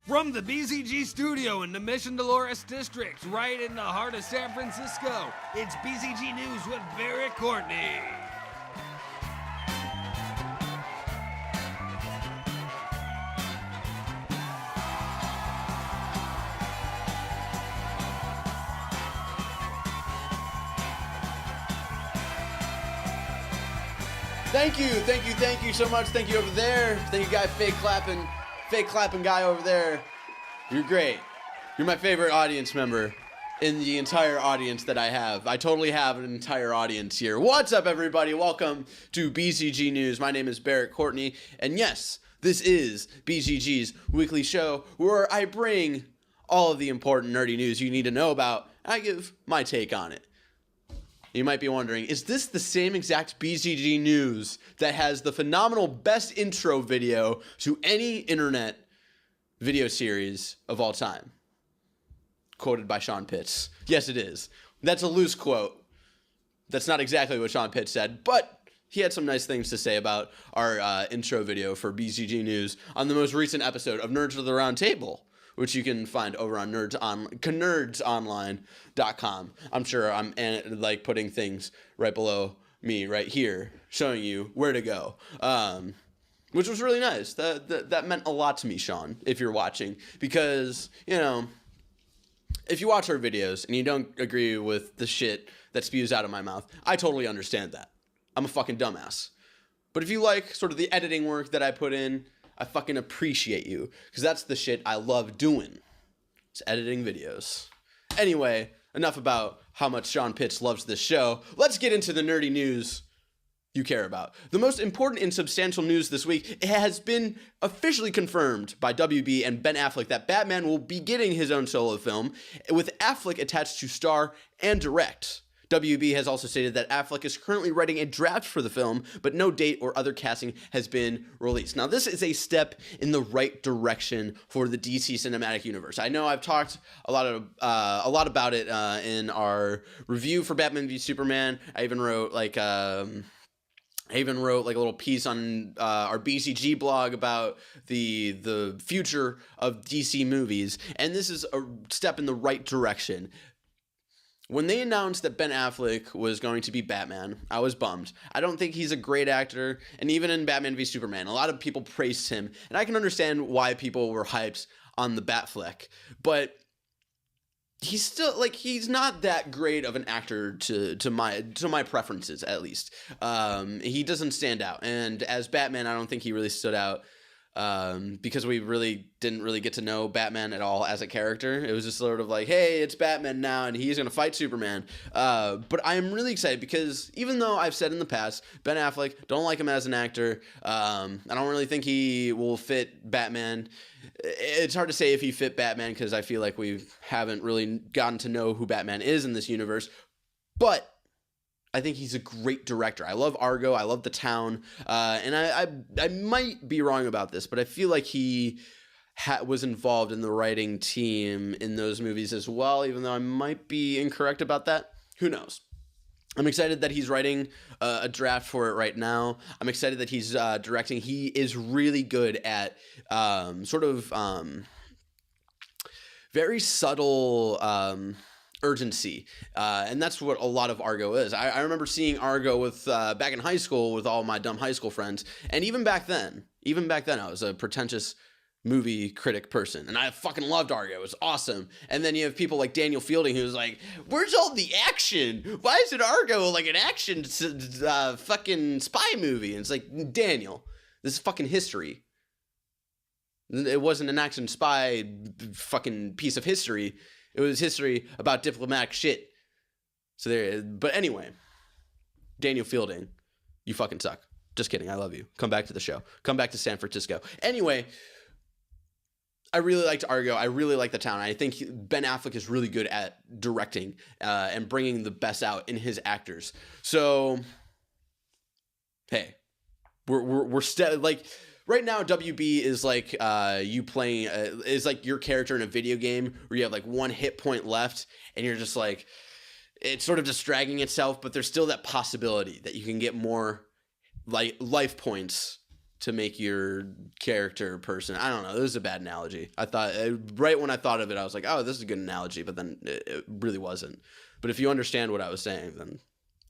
From the BzG studio in the Mission Dolores district, right in the heart of San Francisco, it's BzG News with Barrett Courtney. Thank you so much. Thank you over there. Thank you, guy, fake clapping guy over there. You're great. You're my favorite audience member in the entire audience that I have. I totally have an entire audience here. What's up, everybody? Welcome to BzG News. My name is Barrett Courtney, and yes, this is BzG's weekly show where I bring all of the important nerdy news you need to know about, and I give my take on it. You might be wondering, is this the same exact BzG News that has the phenomenal best intro video to any internet video series of all time? Quoted by Sean Pitts. Yes, it is. That's a loose quote. That's not exactly what Sean Pitts said, but he had some nice things to say about our intro video for BzG News on the most recent episode of Nerds of the Round Table, which you can find over on nerdsonline.com. I'm sure I'm like putting things right below me right here, showing you where to go, which was really nice. That meant a lot to me, Sean, if you're watching, because, you know, if you watch our videos and you don't agree with the shit that spews out of my mouth, I totally understand that. I'm a fucking dumbass. But if you like sort of the editing work that I put in, I fucking appreciate you, because that's the shit I love doing. It's editing videos. Anyway, enough about how much Sean Pitts loves this show. Let's get into the nerdy news you care about. The most important and substantial news this week, it has been officially confirmed by WB and Ben Affleck that Batman will be getting his own solo film, with Affleck attached to star and direct. WB has also stated that Affleck is currently writing a draft for the film, but no date or other casting has been released. Now, this is a step in the right direction for the DC Cinematic Universe. I know I've talked a lot about it in our review for Batman v Superman. I even wrote like a little piece on our BzG blog about the future of DC movies, and this is a step in the right direction. When they announced that Ben Affleck was going to be Batman, I was bummed. I don't think he's a great actor, and even in Batman v Superman, a lot of people praised him, and I can understand why people were hyped on the Batfleck, but he's still, like, he's not that great of an actor to my preferences, at least. He doesn't stand out, and as Batman, I don't think he really stood out. Because we really didn't really get to know Batman at all as a character. It was just sort of like, hey, it's Batman now, and he's going to fight Superman. But I am really excited because even though I've said in the past, Ben Affleck, don't like him as an actor. I don't really think he will fit Batman. It's hard to say if he fit Batman because I feel like we haven't really gotten to know who Batman is in this universe. But I think he's a great director. I love Argo. I love The Town. And I might be wrong about this, but I feel like he was involved in the writing team in those movies as well, even though I might be incorrect about that. Who knows? I'm excited that he's writing a draft for it right now. I'm excited that he's directing. He is really good at very subtle urgency, and that's what a lot of Argo is. I remember seeing Argo with back in high school with all my dumb high school friends, and even back then I was a pretentious movie critic person, and I fucking loved Argo. It was awesome. And then you have people like Daniel Fielding who's like, where's all the action? Why is it Argo like an action fucking spy movie? And it's like, Daniel, this is fucking history. It wasn't an action spy fucking piece of history. It was history about diplomatic shit. So there. But anyway, Daniel Fielding, you fucking suck. Just kidding. I love you. Come back to the show. Come back to San Francisco. Anyway, I really liked Argo. I really like The Town. I think Ben Affleck is really good at directing and bringing the best out in his actors. So, hey, we're like. Right now, WB is like you playing is like your character in a video game where you have like one hit point left, and you're just like, it's sort of just dragging itself, but there's still that possibility that you can get more like life points to make your character person. I don't know. This is a bad analogy. I thought right when I thought of it, I was like, oh, this is a good analogy, but then it really wasn't. But if you understand what I was saying, then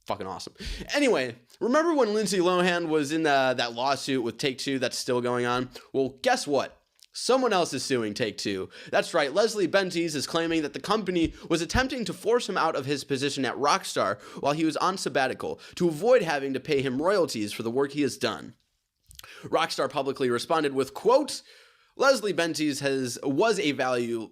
fucking awesome. Anyway, remember when Lindsay Lohan was in that lawsuit with Take-Two that's still going on? Well, guess what? Someone else is suing Take-Two. That's right, Leslie Benzies is claiming that the company was attempting to force him out of his position at Rockstar while he was on sabbatical to avoid having to pay him royalties for the work he has done. Rockstar publicly responded with, quote, Leslie Benzies was a valued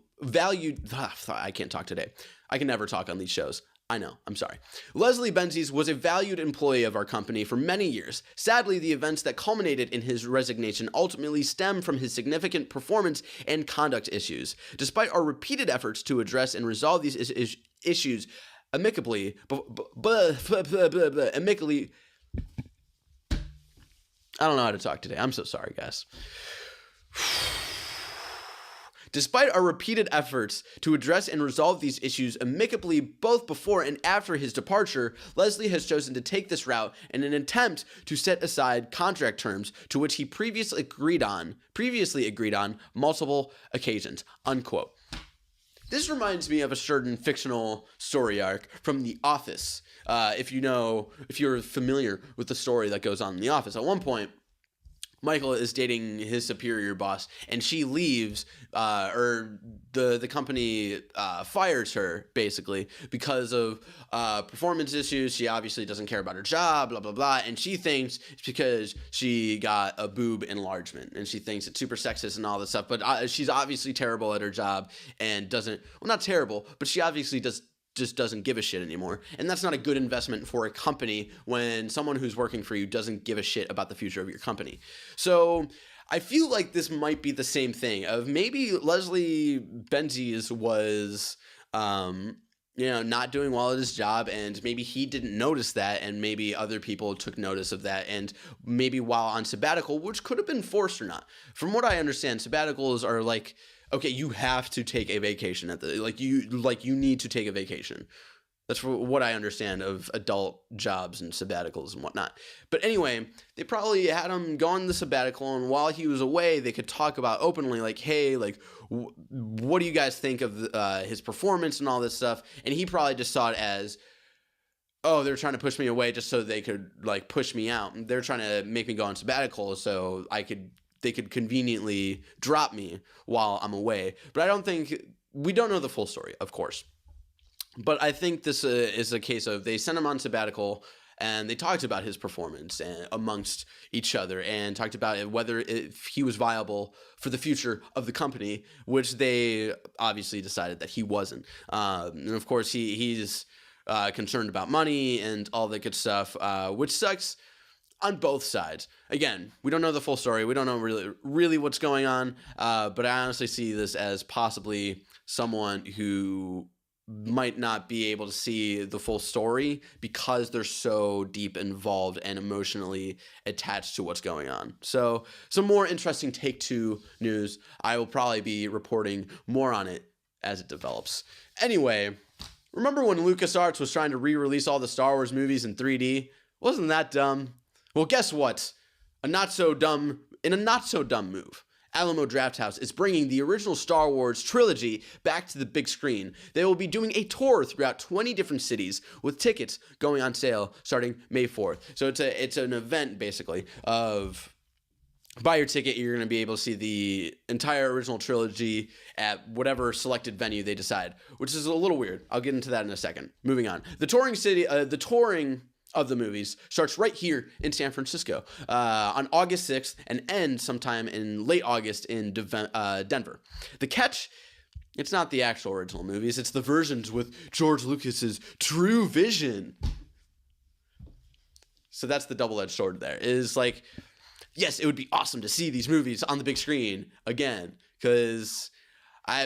I can't talk today. I can never talk on these shows. I know, I'm sorry. Leslie Benzies was a valued employee of our company for many years. Sadly, the events that culminated in his resignation ultimately stem from his significant performance and conduct issues. Despite our repeated efforts to address and resolve these issues amicably, I don't know how to talk today. I'm so sorry, guys. Despite our repeated efforts to address and resolve these issues amicably both before and after his departure, Leslie has chosen to take this route in an attempt to set aside contract terms to which he previously agreed on multiple occasions, unquote. This reminds me of a certain fictional story arc from The Office. If you're familiar with the story that goes on in The Office, at one point, Michael is dating his superior boss, and she leaves, or the company fires her, basically, because of performance issues. She obviously doesn't care about her job, blah, blah, blah, and she thinks it's because she got a boob enlargement, and she thinks it's super sexist and all this stuff, but she's obviously terrible at her job and not terrible, but she obviously just doesn't give a shit anymore. And that's not a good investment for a company when someone who's working for you doesn't give a shit about the future of your company. So I feel like this might be the same thing of maybe Leslie Benzies was, not doing well at his job, and maybe he didn't notice that, and maybe other people took notice of that, and maybe while on sabbatical, which could have been forced or not. From what I understand, sabbaticals are like, okay, you have to take a vacation you need to take a vacation. That's what I understand of adult jobs and sabbaticals and whatnot. But anyway, they probably had him go on the sabbatical, and while he was away, they could talk about openly, like, hey, like, what do you guys think of his performance and all this stuff? And he probably just saw it as, oh, they're trying to push me away just so they could, like, push me out. They're trying to make me go on sabbatical so they could conveniently drop me while I'm away. But we don't know the full story, of course. But I think this is a case of they sent him on sabbatical, and they talked about his performance amongst each other, and talked about whether if he was viable for the future of the company, which they obviously decided that he wasn't. And of course, he's concerned about money and all that good stuff, which sucks on both sides. Again, we don't know the full story. We don't know really what's going on, but I honestly see this as possibly someone who might not be able to see the full story because they're so deep involved and emotionally attached to what's going on. So some more interesting Take-Two news. I will probably be reporting more on it as it develops. Anyway, remember when LucasArts was trying to re-release all the Star Wars movies in 3D? Wasn't that dumb? Well, guess what? In a not so dumb move, Alamo Drafthouse is bringing the original Star Wars trilogy back to the big screen. They will be doing a tour throughout 20 different cities with tickets going on sale starting May 4th. So it's an event basically of buy your ticket, you're going to be able to see the entire original trilogy at whatever selected venue they decide, which is a little weird. I'll get into that in a second. Moving on. The touring of the movies starts right here in San Francisco on August 6th and ends sometime in late August in Denver. The catch, it's not the actual original movies, it's the versions with George Lucas's true vision. So that's the double-edged sword there. It is like, yes, it would be awesome to see these movies on the big screen again, because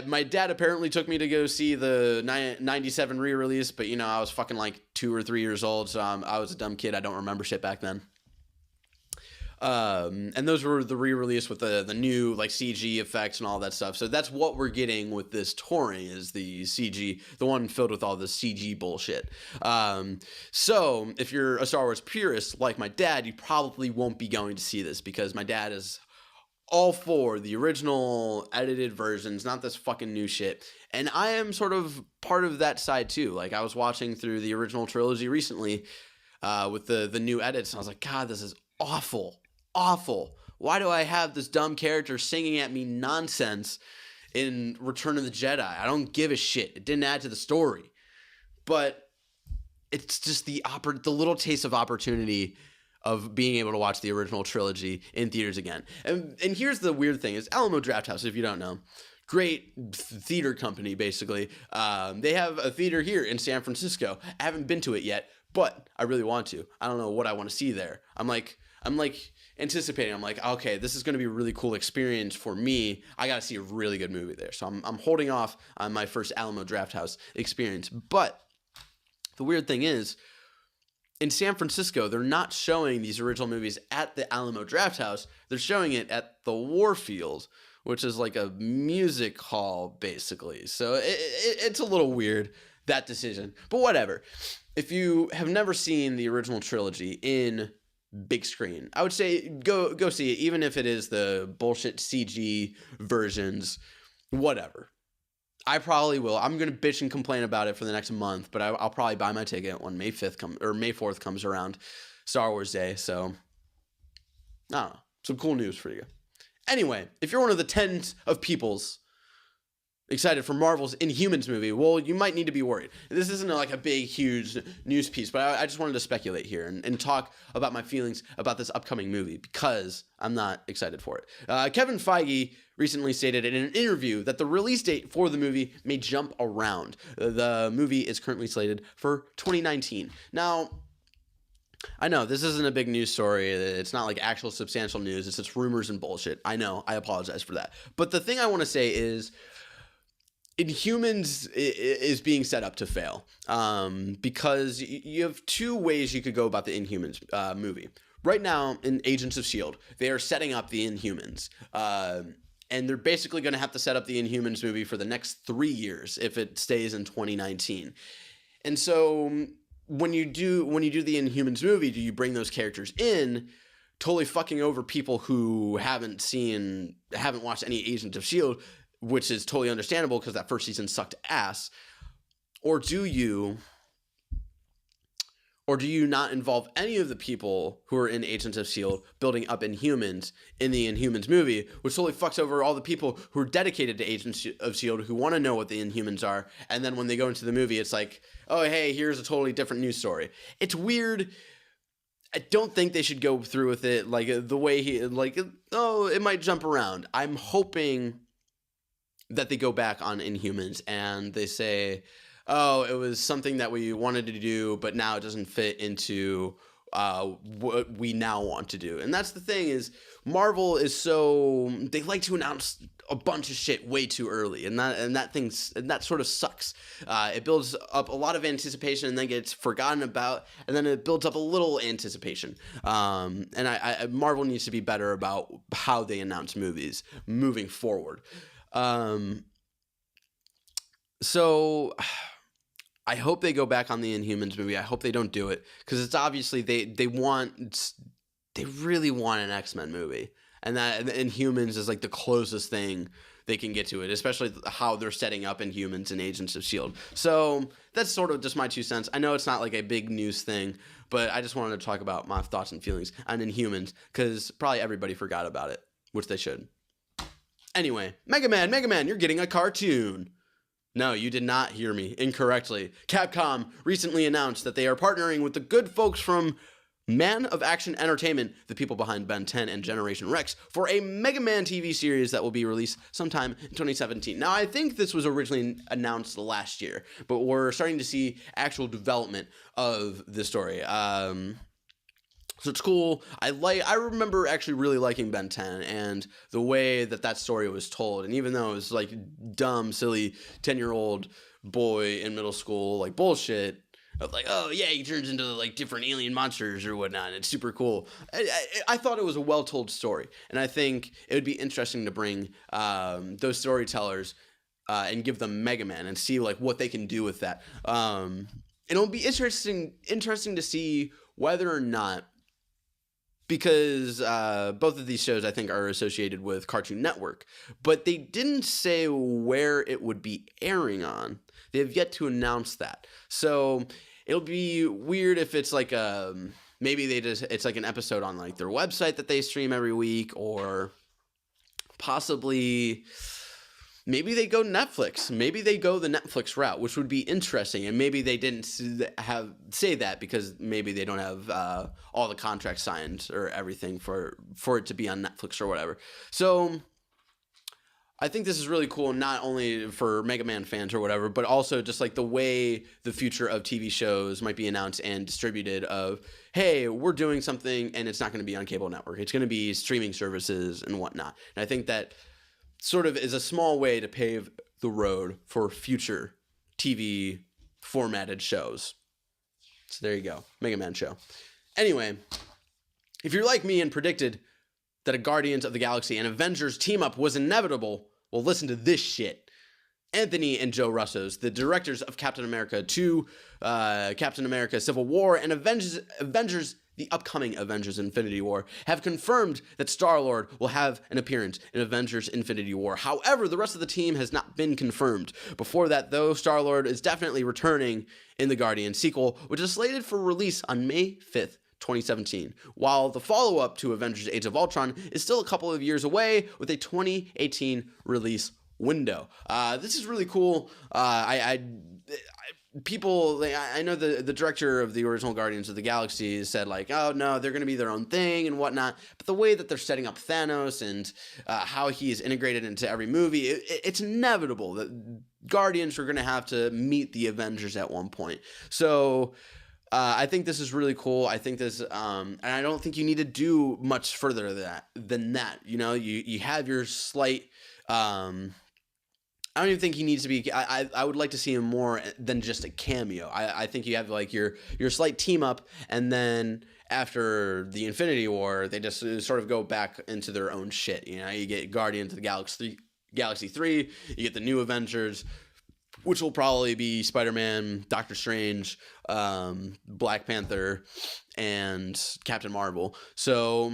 my dad apparently took me to go see the 97 re-release, but, I was fucking like 2 or 3 years old, so I was a dumb kid. I don't remember shit back then. And those were the re-release with the new like CG effects and all that stuff. So that's what we're getting with this touring is the CG, the one filled with all the CG bullshit. So if you're a Star Wars purist like my dad, you probably won't be going to see this because my dad is all for the original edited versions, not this fucking new shit. And I am sort of part of that side too. Like I was watching through the original trilogy recently with the new edits, and I was like, God, this is awful. Why do I have this dumb character singing at me nonsense in Return of the Jedi? I don't give a shit. It didn't add to the story. But it's just the little taste of opportunity of being able to watch the original trilogy in theaters again. And here's the weird thing is Alamo Drafthouse, if you don't know, great theater company, basically. They have a theater here in San Francisco. I haven't been to it yet, but I really want to. I don't know what I want to see there. I'm like anticipating. I'm like, okay, this is going to be a really cool experience for me. I got to see a really good movie there. So I'm holding off on my first Alamo Drafthouse experience. But the weird thing is, in San Francisco, they're not showing these original movies at the Alamo Drafthouse. They're showing it at the Warfield, which is like a music hall, basically. So it's a little weird, that decision. But whatever. If you have never seen the original trilogy in big screen, I would say go see it, even if it is the bullshit CG versions, whatever. I probably will. I'm going to bitch and complain about it for the next month, but I'll probably buy my ticket when May 4th comes around, Star Wars Day. So, I don't know. Some cool news for you. Anyway, if you're one of the tens of peoples excited for Marvel's Inhumans movie, well, you might need to be worried. This isn't like a big, huge news piece, but I just wanted to speculate here and talk about my feelings about this upcoming movie because I'm not excited for it. Kevin Feige recently stated in an interview that the release date for the movie may jump around. The movie is currently slated for 2019. Now, I know this isn't a big news story. It's not like actual substantial news. It's just rumors and bullshit. I know. I apologize for that. But the thing I want to say is Inhumans is being set up to fail because you have two ways you could go about the Inhumans movie. Right now, in Agents of S.H.I.E.L.D., they are setting up the Inhumans. And they're basically going to have to set up the Inhumans movie for the next 3 years if it stays in 2019. And so when you do the Inhumans movie, do you bring those characters in, totally fucking over people who haven't watched any Agents of S.H.I.E.L.D., which is totally understandable because that first season sucked ass, or do you not involve any of the people who are in Agents of S.H.I.E.L.D. building up Inhumans in the Inhumans movie, which totally fucks over all the people who are dedicated to Agents of S.H.I.E.L.D. who want to know what the Inhumans are, and then when they go into the movie, it's like, oh, hey, here's a totally different news story. It's weird. I don't think they should go through with it like the way it might jump around. I'm hoping that they go back on Inhumans and they say, oh, it was something that we wanted to do, but now it doesn't fit into what we now want to do. And that's the thing is Marvel is they like to announce a bunch of shit way too early, and that sort of sucks. It builds up a lot of anticipation and then gets forgotten about, and then it builds up a little anticipation. And Marvel needs to be better about how they announce movies moving forward. So I hope they go back on the Inhumans movie. I hope they don't do it because it's obviously they really want an X-Men movie, and that Inhumans is like the closest thing they can get to it, especially how they're setting up Inhumans and Agents of S.H.I.E.L.D. So that's sort of just my 2 cents. I know it's not like a big news thing, but I just wanted to talk about my thoughts and feelings on Inhumans because probably everybody forgot about it, which they should. Anyway, Mega Man, you're getting a cartoon. No, you did not hear me incorrectly. Capcom recently announced that they are partnering with the good folks from Man of Action Entertainment, the people behind Ben 10 and Generation Rex, for a Mega Man TV series that will be released sometime in 2017. Now, I think this was originally announced last year, but we're starting to see actual development of the story. So it's cool. I remember actually really liking Ben 10 and the way that story was told. And even though it was like dumb, silly 10-year-old boy in middle school, like bullshit, of like, oh yeah, he turns into like different alien monsters or whatnot, and it's super cool. I thought it was a well-told story, and I think it would be interesting to bring those storytellers and give them Mega Man and see like what they can do with that. It'll be interesting to see whether or not, because both of these shows I think are associated with Cartoon Network, but they didn't say where it would be airing on. They have yet to announce that. So it'll be weird if it's like maybe it's like an episode on like their website that they stream every week, or possibly maybe they go Netflix. Maybe they go the Netflix route, which would be interesting. And maybe they didn't say that because maybe they don't have all the contracts signed or everything for it to be on Netflix or whatever. So I think this is really cool, not only for Mega Man fans or whatever, but also just like the way the future of TV shows might be announced and distributed of, hey, we're doing something and it's not going to be on cable network. It's going to be streaming services and whatnot. And I think that sort of is a small way to pave the road for future TV formatted shows. So there you go. Mega Man show. Anyway, if you're like me and predicted that a Guardians of the Galaxy and Avengers team-up was inevitable, well, listen to this shit. Anthony and Joe Russos, the directors of Captain America 2, Captain America Civil War, and Avengers, the upcoming Avengers Infinity War, have confirmed that Star-Lord will have an appearance in Avengers Infinity War. However, the rest of the team has not been confirmed. Before that, though, Star-Lord is definitely returning in the Guardians sequel, which is slated for release on May 5th. 2017, while the follow-up to Avengers Age of Ultron is still a couple of years away with a 2018 release window. This is really cool. I know the director of the original Guardians of the Galaxy said like, oh no, they're going to be their own thing and whatnot, but the way that they're setting up Thanos and how he is integrated into every movie, it's inevitable that Guardians are going to have to meet the Avengers at one point. So I think this is really cool. I think this, and I don't think you need to do much further than that. You know, you have your slight. I don't even think he needs to be. I would like to see him more than just a cameo. I think you have like your slight team up, and then after the Infinity War, they just sort of go back into their own shit. You know, you get Guardians of the Galaxy 3, you get the new Avengers, which will probably be Spider-Man, Doctor Strange, Black Panther, and Captain Marvel. So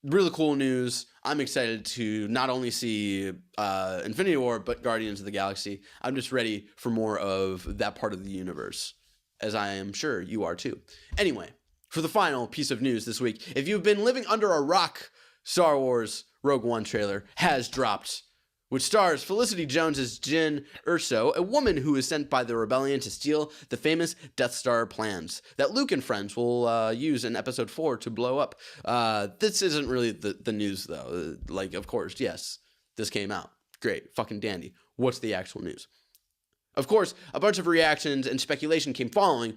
really cool news. I'm excited to not only see Infinity War, but Guardians of the Galaxy. I'm just ready for more of that part of the universe, as I am sure you are too. Anyway, for the final piece of news this week, if you've been living under a rock, Star Wars Rogue One trailer has dropped, which stars Felicity Jones as Jyn Erso, a woman who is sent by the rebellion to steal the famous Death Star plans that Luke and friends will use in Episode 4 to blow up. This isn't really the news, though. Like, of course, yes, this came out. Great, fucking dandy. What's the actual news? Of course, a bunch of reactions and speculation came following.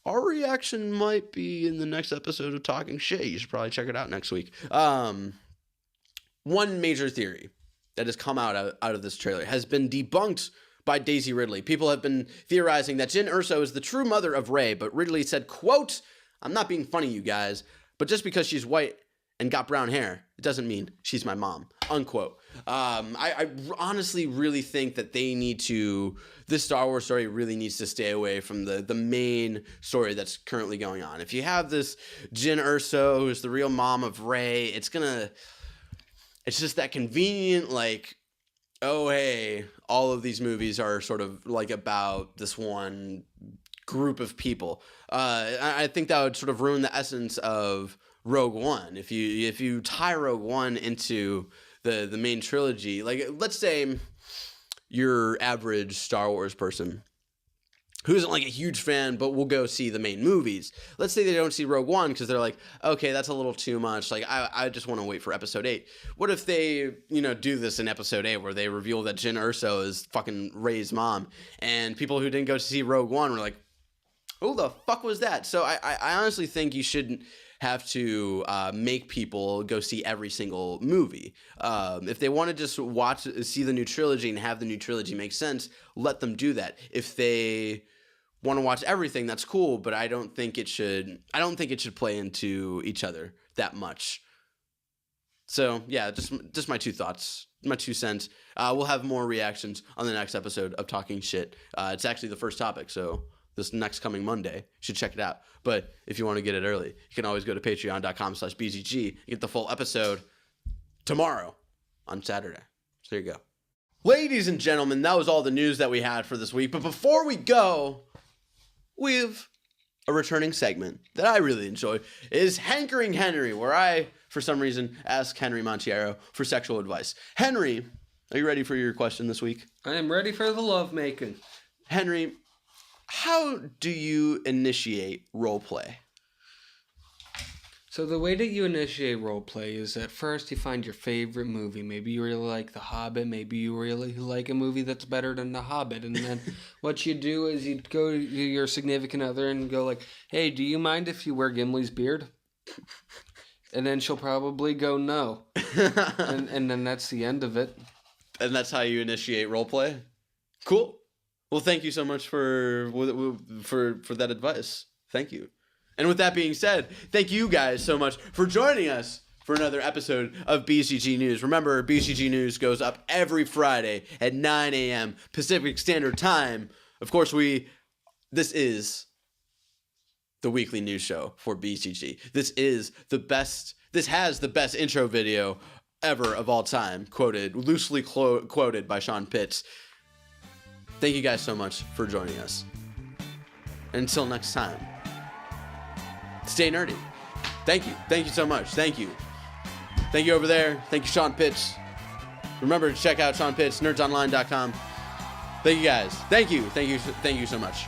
Our reaction might be in the next episode of Talking Shit. You should probably check it out next week. One major theory that has come out of this trailer has been debunked by Daisy Ridley. People have been theorizing that Jyn Erso is the true mother of Rey, but Ridley said, quote, "I'm not being funny, you guys, but just because she's white and got brown hair, it doesn't mean she's my mom," unquote. I honestly really think that this Star Wars story really needs to stay away from the main story that's currently going on. If you have this Jyn Erso, who's the real mom of Rey, it's just that convenient, like, oh, hey, all of these movies are sort of like about this one group of people. I think that would sort of ruin the essence of Rogue One. If you tie Rogue One into the main trilogy, like, let's say your average Star Wars person who isn't like a huge fan, but will go see the main movies. Let's say they don't see Rogue One because they're like, okay, that's a little too much. Like, I just want to wait for Episode 8. What if they, do this in Episode 8 where they reveal that Jyn Erso is fucking Rey's mom, and people who didn't go to see Rogue One were like, who the fuck was that? So I honestly think you shouldn't have to make people go see every single movie. If they want to just see the new trilogy and have the new trilogy make sense, let them do that. If they want to watch everything, that's cool, but I don't think it should play into each other that much. So yeah, just my 2 thoughts, my 2 cents. We'll have more reactions on the next episode of Talking Shit. It's actually the first topic, so this next coming Monday, you should check it out. But if you want to get it early, you can always go to patreon.com/BzG. You get the full episode tomorrow on Saturday. So there you go. Ladies and gentlemen, that was all the news that we had for this week. But before we go, we have a returning segment that I really enjoy. It is Hankering Henry, where I, for some reason, ask Henry Montiero for sexual advice. Henry, are you ready for your question this week? I am ready for the lovemaking. Henry, how do you initiate role play? So the way that you initiate role play is at first you find your favorite movie. Maybe you really like The Hobbit. Maybe you really like a movie that's better than The Hobbit. And then what you do is you go to your significant other and go like, hey, do you mind if you wear Gimli's beard? And then she'll probably go no. and then that's the end of it. And that's how you initiate role play? Cool. Well, thank you so much for that advice. Thank you. And with that being said, thank you guys so much for joining us for another episode of BzG News. Remember, BzG News goes up every Friday at 9 a.m. Pacific Standard Time. Of course, this is the weekly news show for BzG. This has the best intro video ever of all time, loosely quoted by Sean Pitts. Thank you guys so much for joining us. Until next time, stay nerdy. Thank you. Thank you so much. Thank you. Thank you over there. Thank you, Sean Pitts. Remember to check out Sean Pitts, nerdsonline.com. Thank you guys. Thank you. Thank you so much.